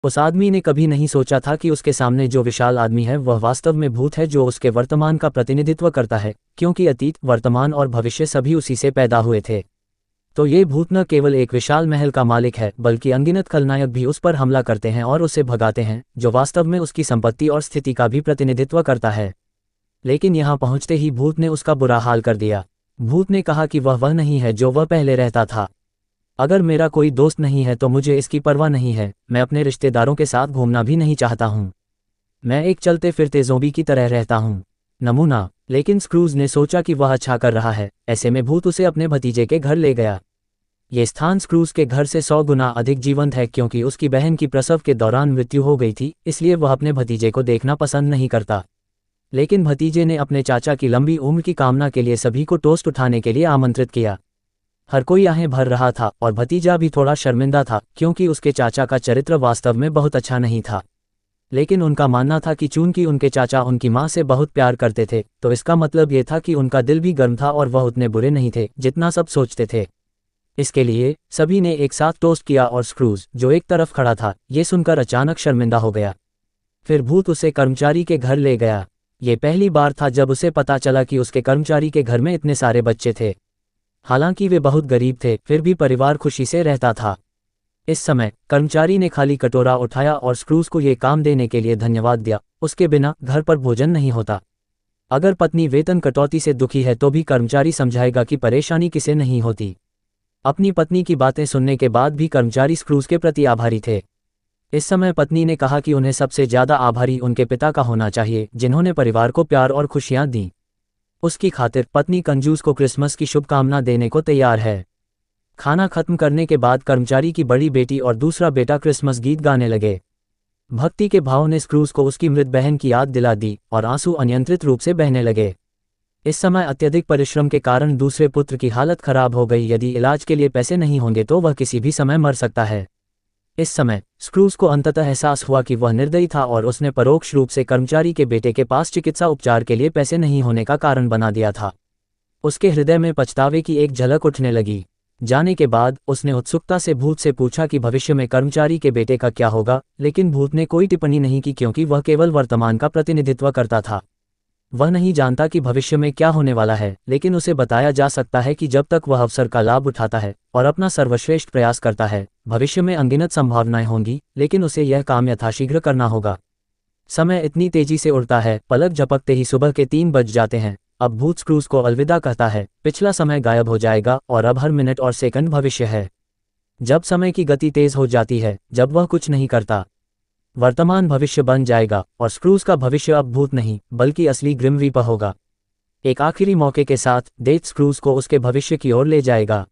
उस आदमी ने कभी नहीं सोचा था कि उसके सामने जो विशाल आदमी है वह वास्तव में भूत है जो उसके वर्तमान का प्रतिनिधित्व करता है, क्योंकि अतीत, वर्तमान और भविष्य सभी उसी से पैदा हुए थे। तो ये भूत न केवल एक विशाल महल का मालिक है, बल्कि अनगिनत खलनायक भी उस पर हमला करते हैं और उसे भगाते हैं, जो वास्तव में उसकी संपत्ति और स्थिति का भी प्रतिनिधित्व करता है। लेकिन यहाँ पहुँचते ही भूत ने उसका बुरा हाल कर दिया। भूत ने कहा कि वह नहीं है जो वह पहले रहता था। अगर मेरा कोई दोस्त नहीं है तो मुझे इसकी परवाह नहीं है, मैं अपने रिश्तेदारों के साथ घूमना भी नहीं चाहता हूँ। मैं एक चलते फिरते ज़ोंबी की तरह रहता हूँ। नमूना। लेकिन स्क्रूज ने सोचा कि वह अच्छा कर रहा है, ऐसे में भूत उसे अपने भतीजे के घर ले गया। ये स्थान स्क्रूज के घर से 100 गुना अधिक जीवंत है, क्योंकि उसकी बहन की प्रसव के दौरान मृत्यु हो गई थी, इसलिए वह अपने भतीजे को देखना पसंद नहीं करता। लेकिन भतीजे ने अपने चाचा की लंबी उम्र की कामना के लिए सभी को टोस्ट उठाने के लिए आमंत्रित किया। हर कोई आहें भर रहा था और भतीजा भी थोड़ा शर्मिंदा था, क्योंकि उसके चाचा का चरित्र वास्तव में बहुत अच्छा नहीं था। लेकिन उनका मानना था कि चूंकि उनके चाचा उनकी माँ से बहुत प्यार करते थे, तो इसका मतलब ये था कि उनका दिल भी गर्म था और वह उतने बुरे नहीं थे जितना सब सोचते थे। इसके लिए सभी ने एक साथ टोस्ट किया और स्क्रूज, जो एक तरफ खड़ा था, ये सुनकर अचानक शर्मिंदा हो गया। फिर भूत उसे कर्मचारी के घर ले गया। ये पहली बार था जब उसे पता चला कि उसके कर्मचारी के घर में इतने सारे बच्चे थे। हालांकि वे बहुत गरीब थे, फिर भी परिवार खुशी से रहता था। इस समय कर्मचारी ने खाली कटोरा उठाया और स्क्रूज को ये काम देने के लिए धन्यवाद दिया। उसके बिना घर पर भोजन नहीं होता। अगर पत्नी वेतन कटौती से दुखी है तो भी कर्मचारी समझाएगा कि परेशानी किसे नहीं होती। अपनी पत्नी की बातें सुनने के बाद भी कर्मचारी स्क्रूज के प्रति आभारी थे। इस समय पत्नी ने कहा कि उन्हें सबसे ज्यादा आभारी उनके पिता का होना चाहिए, जिन्होंने परिवार को प्यार और खुशियां दी। उसकी खातिर पत्नी कंजूस को क्रिसमस की शुभकामना देने को तैयार है। खाना खत्म करने के बाद कर्मचारी की बड़ी बेटी और दूसरा बेटा क्रिसमस गीत गाने लगे। भक्ति के भाव ने स्क्रूज को उसकी मृत बहन की याद दिला दी और आंसू अनियंत्रित रूप से बहने लगे। इस समय अत्यधिक परिश्रम के कारण दूसरे पुत्र की हालत खराब हो गई। यदि इलाज के लिए पैसे नहीं होंगे तो वह किसी भी समय मर सकता है। इस समय स्क्रूज को अंततः एहसास हुआ कि वह निर्दयी था और उसने परोक्ष रूप से कर्मचारी के बेटे के पास चिकित्सा उपचार के लिए पैसे नहीं होने का कारण बना दिया था। उसके हृदय में पछतावे की एक झलक उठने लगी। जाने के बाद उसने उत्सुकता से भूत से पूछा कि भविष्य में कर्मचारी के बेटे का क्या होगा, लेकिन भूत ने कोई टिप्पणी नहीं की, क्योंकि वह केवल वर्तमान का प्रतिनिधित्व करता था। वह नहीं जानता कि भविष्य में क्या होने वाला है, लेकिन उसे बताया जा सकता है कि जब तक वह अवसर का लाभ उठाता है और अपना सर्वश्रेष्ठ प्रयास करता है, भविष्य में अनगिनत संभावनाएं होंगी, लेकिन उसे यह काम यथाशीघ्र करना होगा। समय इतनी तेजी से उड़ता है, पलक झपकते ही सुबह के 3 बज जाते हैं। अब भूत स्क्रूज को अलविदा कहता है। पिछला समय गायब हो जाएगा और अब हर मिनट और सेकंड भविष्य है। जब समय की गति तेज हो जाती है, जब वह कुछ नहीं करता, वर्तमान भविष्य बन जाएगा और स्क्रूज का भविष्य अब भूत नहीं बल्कि असली ग्रिम रीपर होगा। एक आखिरी मौके के साथ डेथ स्क्रूज को उसके भविष्य की ओर ले जाएगा।